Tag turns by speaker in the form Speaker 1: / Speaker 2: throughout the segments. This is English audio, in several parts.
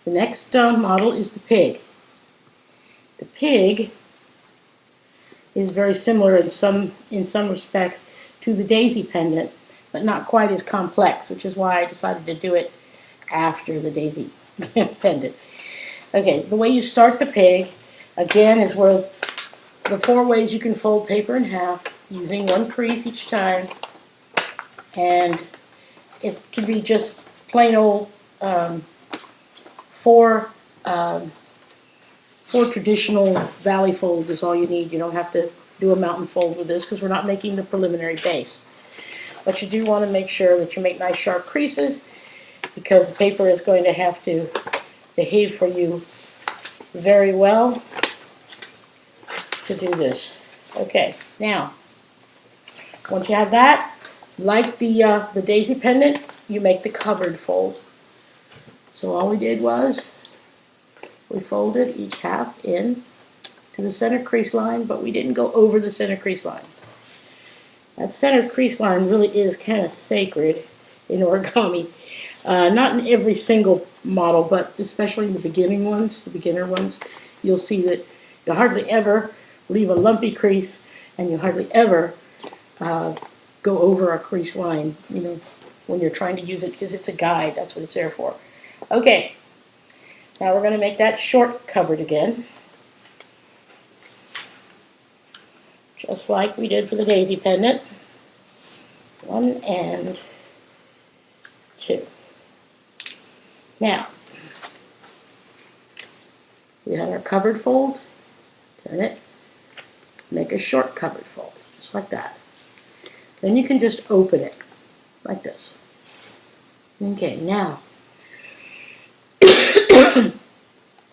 Speaker 1: The next model is the pig. The pig is very similar in some respects to the daisy pendant, but not quite as complex, which is why I decided to do it after the daisy pendant. Okay, the way you start the pig, again, is with the 4 ways you can fold paper in half, using 1 crease each time, and it can be just plain old 4 traditional valley folds is all you need. You don't have to do a mountain fold with this because we're not making the preliminary base. But you do want to make sure that you make nice sharp creases because the paper is going to have to behave for you very well to do this. Okay, now, once you have that, like the daisy pendant, you make the covered fold. So all we did was we folded each half in to the center crease line, but we didn't go over the center crease line. That center crease line really is kind of sacred in origami. Not in every single model, but especially in the beginner ones, you'll see that you hardly ever leave a lumpy crease, and you hardly ever go over a crease line, when you're trying to use it, because it's a guide. That's what it's there for. Okay, now we're going to make that short covered again, just like we did for the daisy pendant. 1 and 2. Now, we have our covered fold, turn it, make a short covered fold, just like that. Then you can just open it, like this. Okay, now,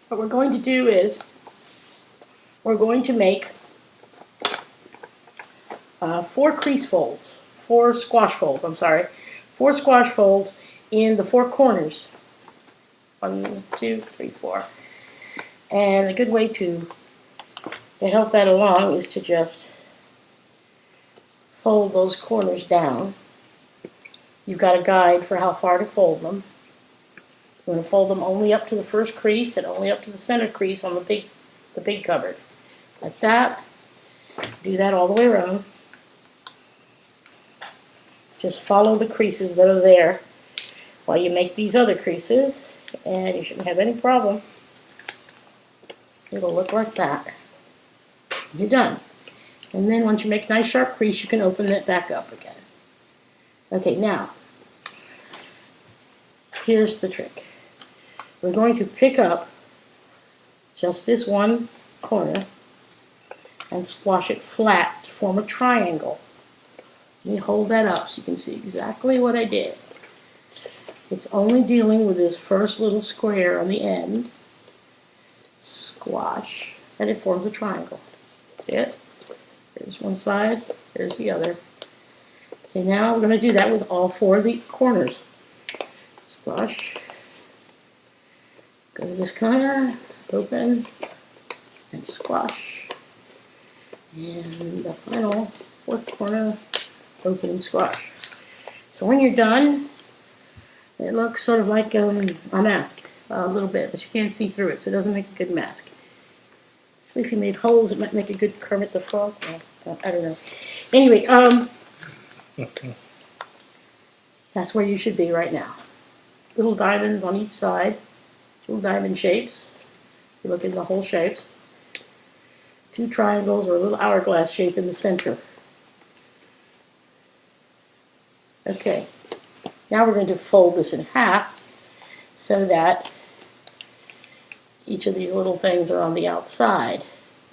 Speaker 1: what we're going to do is, we're going to make 4 crease folds, 4 squash folds, 4 squash folds in the 4 corners. 1, 2, 3, 4. And a good way to help that along is to just fold those corners down. You've got a guide for how far to fold them. You want to fold them only up to the first crease and only up to the center crease on the big cupboard. Like that. Do that all the way around. Just follow the creases that are there while you make these other creases, and you shouldn't have any problem. It'll look like that. You're done. And then once you make a nice sharp crease, you can open it back up again. Okay, now, here's the trick. We're going to pick up just this one corner and squash it flat to form a triangle. Let me hold that up so you can see exactly what I did. It's only dealing with this first little square on the end. Squash, and it forms a triangle. See it? There's one side, there's the other. Okay, now we're going to do that with all 4 of the corners. Squash, go to this corner, open, and squash. And the final 4th corner, open and squash. So when you're done, it looks sort of like a mask, a little bit, but you can't see through it, so it doesn't make a good mask. If you made holes, it might make a good Kermit the Frog. Well, I don't know. Anyway, that's where you should be right now. Little diamonds on each side, little diamond shapes. You look in the whole shapes. 2 triangles or a little hourglass shape in the center. Okay, now we're going to fold this in half so that each of these little things are on the outside.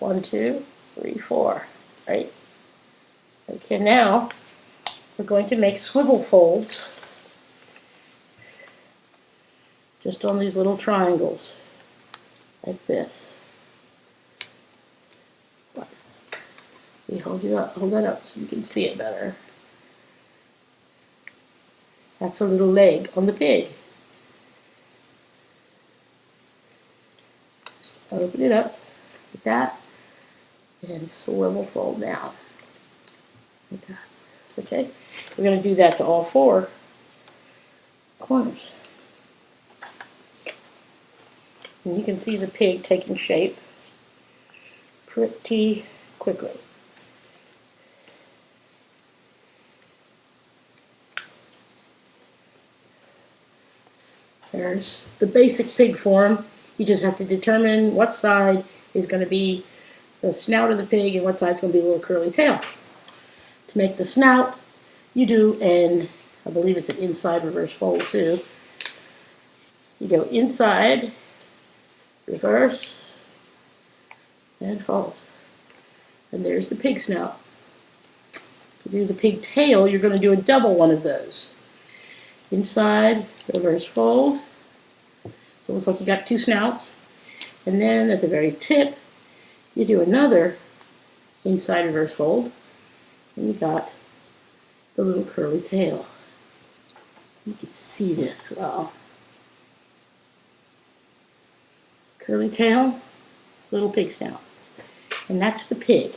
Speaker 1: 1, 2, 3, 4, right? Okay, now we're going to make swivel folds just on these little triangles, like this. We hold that up so you can see it better. That's a little leg on the pig. Just open it up like that and swivel fold down. Like that. Okay? We're going to do that to all 4 corners. And you can see the pig taking shape pretty quickly. There's the basic pig form. You just have to determine what side is going to be the snout of the pig and what side's going to be a little curly tail. To make the snout, you do I believe it's an inside reverse fold too. You go inside, reverse, and fold. And there's the pig snout. To do the pig tail, you're going to do a double one of those. Inside, reverse fold. So it looks like you got two snouts. And then at the very tip, you do another inside reverse fold. And you got the little curly tail. You can see this well. Curly tail, little pig snout. And that's the pig.